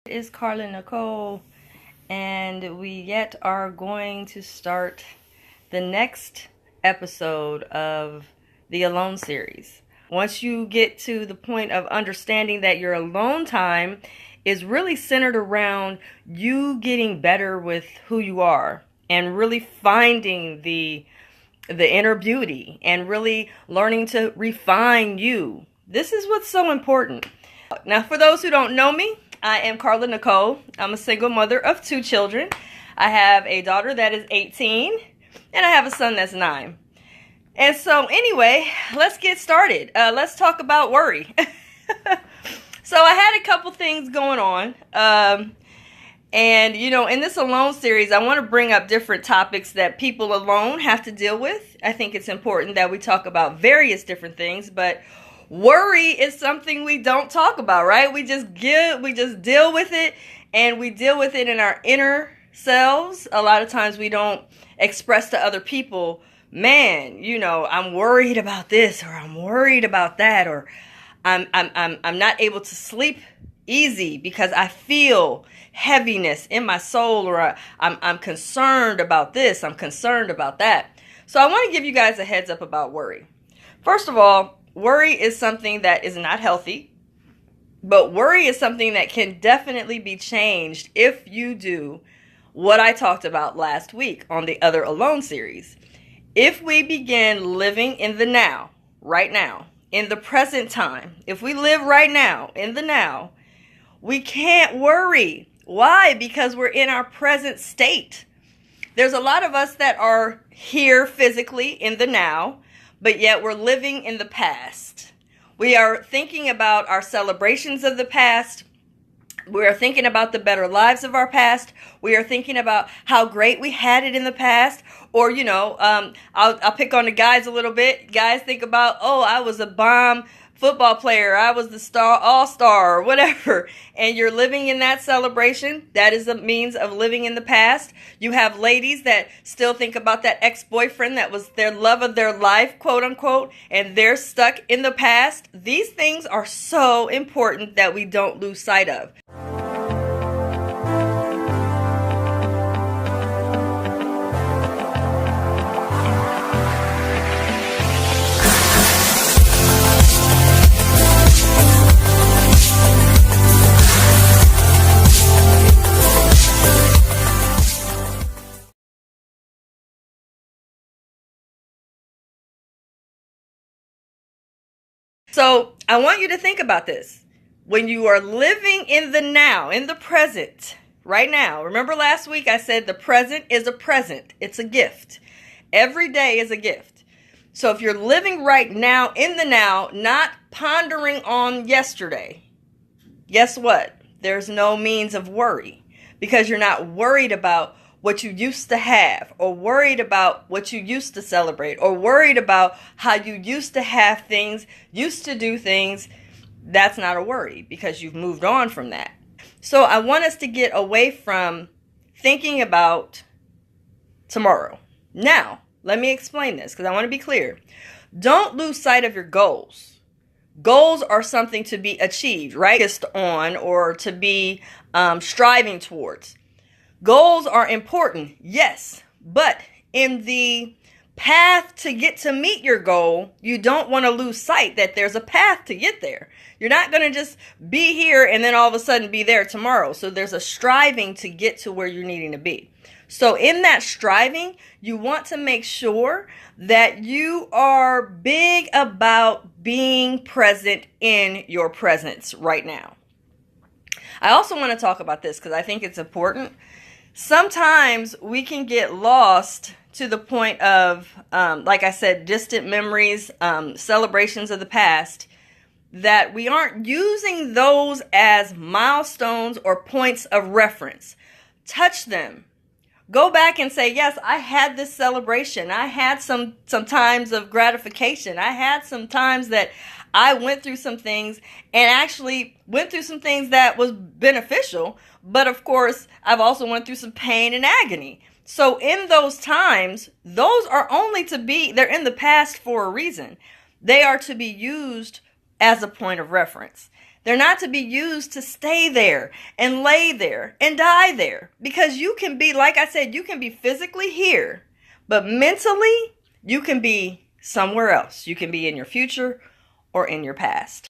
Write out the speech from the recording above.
Is Carla Nicole, and we yet are going to start the next episode of the Alone series. Once you get to the point of understanding that your alone time is really centered around you getting better with who you are and really finding the inner beauty and really learning to refine you. This is what's so important. Now, for those who don't know me, I am Carla Nicole. I'm a single mother of 2 children. I have a daughter that is 18, and I have a son that's 9. And so anyway, let's get started. Let's talk about worry. So I had a couple things going on. And, in this Alone series, I want to bring up different topics that people alone have to deal with. I think it's important that we talk about various different things, but worry is something we don't talk about, right? We just deal with it, and we deal with it in our inner selves. A lot of times we don't express to other people, man, I'm worried about this, or I'm worried about that, or I'm not able to sleep easy because I feel heaviness in my soul, or I'm concerned about this, I'm concerned about that. So I want to give you guys a heads up about worry. First of all, worry is something that is not healthy, but worry is something that can definitely be changed if you do what I talked about last week on the other Alone series. If we begin living in the now, right now, in the present time, if we live right now, in the now, we can't worry. Why? Because we're in our present state. There's a lot of us that are here physically in the now, but yet we're living in the past. We are thinking about our celebrations of the past. We are thinking about the better lives of our past. We are thinking about how great we had it in the past. Or, I'll pick on the guys a little bit. Guys think about, I was a bomb football player. I was the all-star, or whatever. And you're living in that celebration. That is a means of living in the past. You have ladies that still think about that ex-boyfriend that was their love of their life, quote unquote, and they're stuck in the past. These things are so important that we don't lose sight of. So I want you to think about this. When you are living in the now, in the present, right now. Remember last week I said the present is a present. It's a gift. Every day is a gift. So if you're living right now, in the now, not pondering on yesterday, guess what? There's no means of worry, because you're not worried about what you used to have, or worried about what you used to celebrate, or worried about how you used to have things, used to do things. That's not a worry, because you've moved on from that. So I want us to get away from thinking about tomorrow. Now, let me explain this, because I want to be clear. Don't lose sight of your goals. Goals are something to be achieved, right? Focused on, or to be striving towards. Goals are important, yes, but in the path to get to meet your goal, you don't want to lose sight that there's a path to get there. You're not going to just be here and then all of a sudden be there tomorrow. So there's a striving to get to where you're needing to be. So in that striving, you want to make sure that you are big about being present in your presence right now. I also want to talk about this because I think it's important. Sometimes we can get lost to the point of, like I said, distant memories, celebrations of the past, that we aren't using those as milestones or points of reference. Touch them. Go back and say, yes, I had this celebration. I had some times of gratification. I had some times that I went through some things, and actually went through some things that was beneficial. But of course, I've also went through some pain and agony. So in those times, those are only they're in the past for a reason. They are to be used as a point of reference. They're not to be used to stay there and lay there and die there. Because you can be, like I said, you can be physically here, but mentally, you can be somewhere else. You can be in your future or in your past.